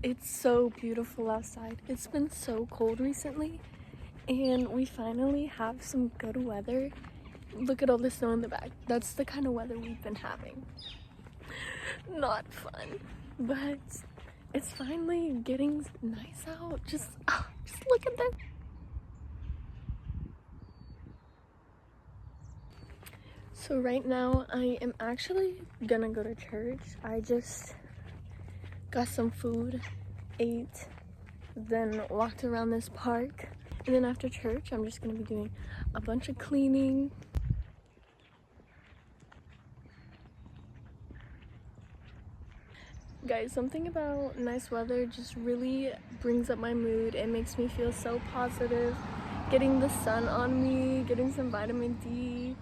It's so beautiful outside. It's been so cold recently, and we finally have some good weather. Look at all the snow in the back. That's the kind of weather we've been having. Not fun, but it's finally getting nice out. Just look at that. So right now I am actually gonna go to church. I just got some food, ate, then walked around this park, and then after church I'm just gonna be doing a bunch of cleaning. Guys, something about nice weather just really brings up my mood. It makes me feel so positive. Getting the sun on me, getting some vitamin D,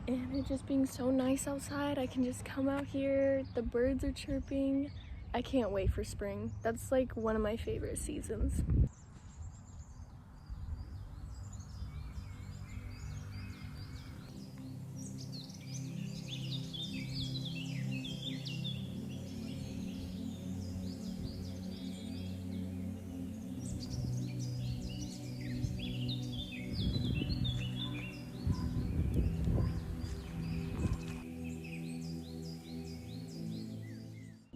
and it just being so nice outside. I can just come out here, the birds are chirping. I can't wait for spring. That's like one of my favorite seasons.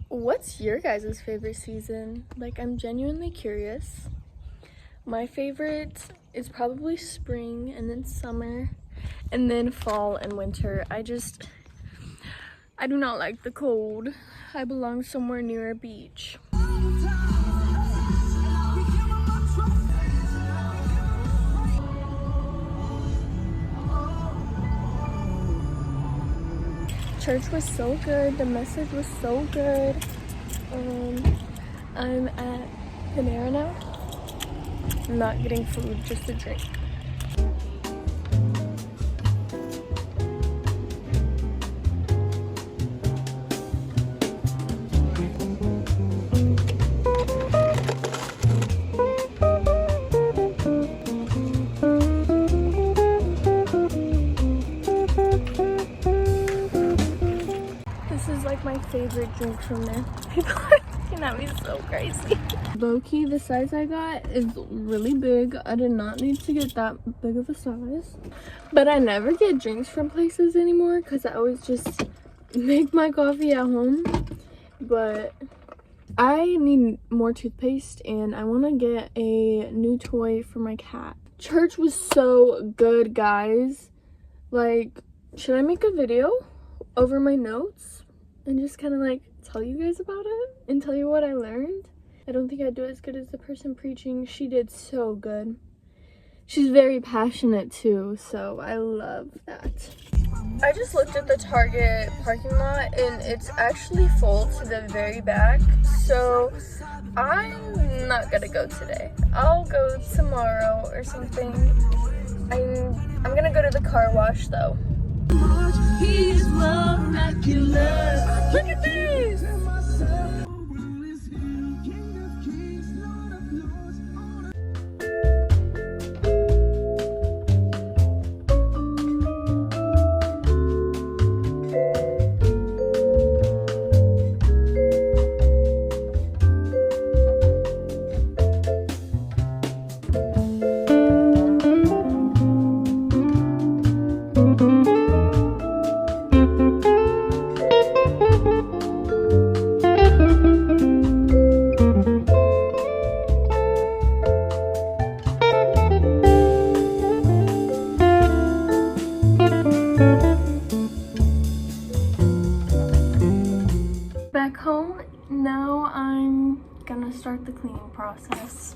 What's your guys' favorite season? Like, I'm genuinely curious. My favorite is probably spring, and then summer, and then fall and winter. I do not like the cold. I belong somewhere near a beach. Church was so good. The message was so good. I'm at Panera now. I'm not getting food, just a drink. This is like my favorite drink from there. People are looking at me so crazy. Low-key, the size I got is really big. I did not need to get that big of a size. But I never get drinks from places anymore because I always just make my coffee at home. But I need more toothpaste and I want to get a new toy for my cat. Church was so good, guys. Like, should I make a video over my notes and just kind of like tell you guys about it and tell you what I learned? I don't think I'd do as good as the person preaching. She did so good. She's very passionate too, so I love that. I just looked at the Target parking lot and it's actually full to the very back, so I'm not gonna go today. I'll go tomorrow or something. I'm gonna go to the car wash though. Look at this! Back home, now I'm gonna start the cleaning process.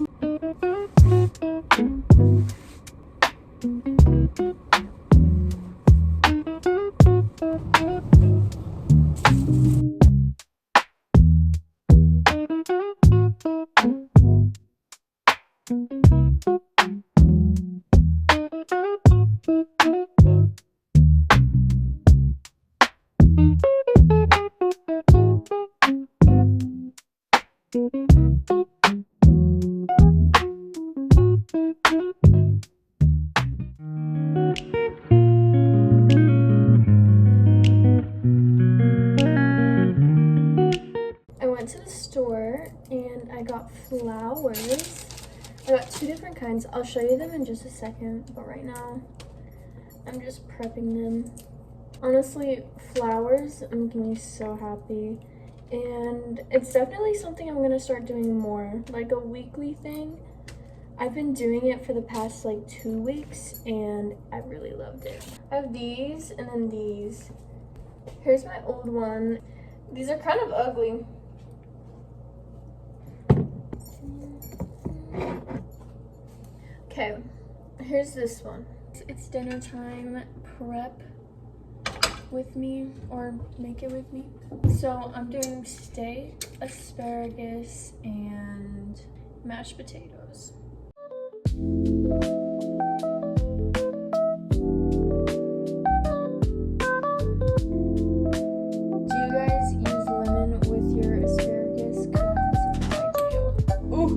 kinds. I'll show you them in just a second, but right now I'm just prepping them. Honestly, flowers are making me so happy, and it's definitely something I'm gonna start doing more, like a weekly thing. I've been doing it for the past like 2 weeks and I really loved it. I have these and then these. Here's my old one. These are kind of ugly. Okay, here's this one. It's dinner time. Prep with me or make it with me. So I'm doing steak, asparagus, and mashed potatoes. Do you guys use lemon with your asparagus? Cause I do. Ooh.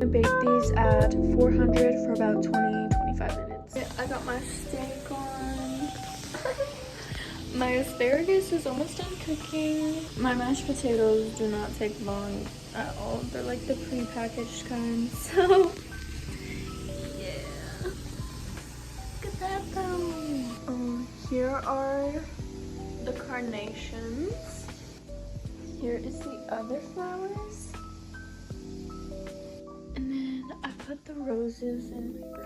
I baked these at 400 for about 20-25 minutes. I got my steak on. My asparagus is almost done cooking. My mashed potatoes do not take long at all. They're like the pre-packaged kind. So yeah. Look at that though. Here are the carnations. Here is the other flowers. And then I put the roses in my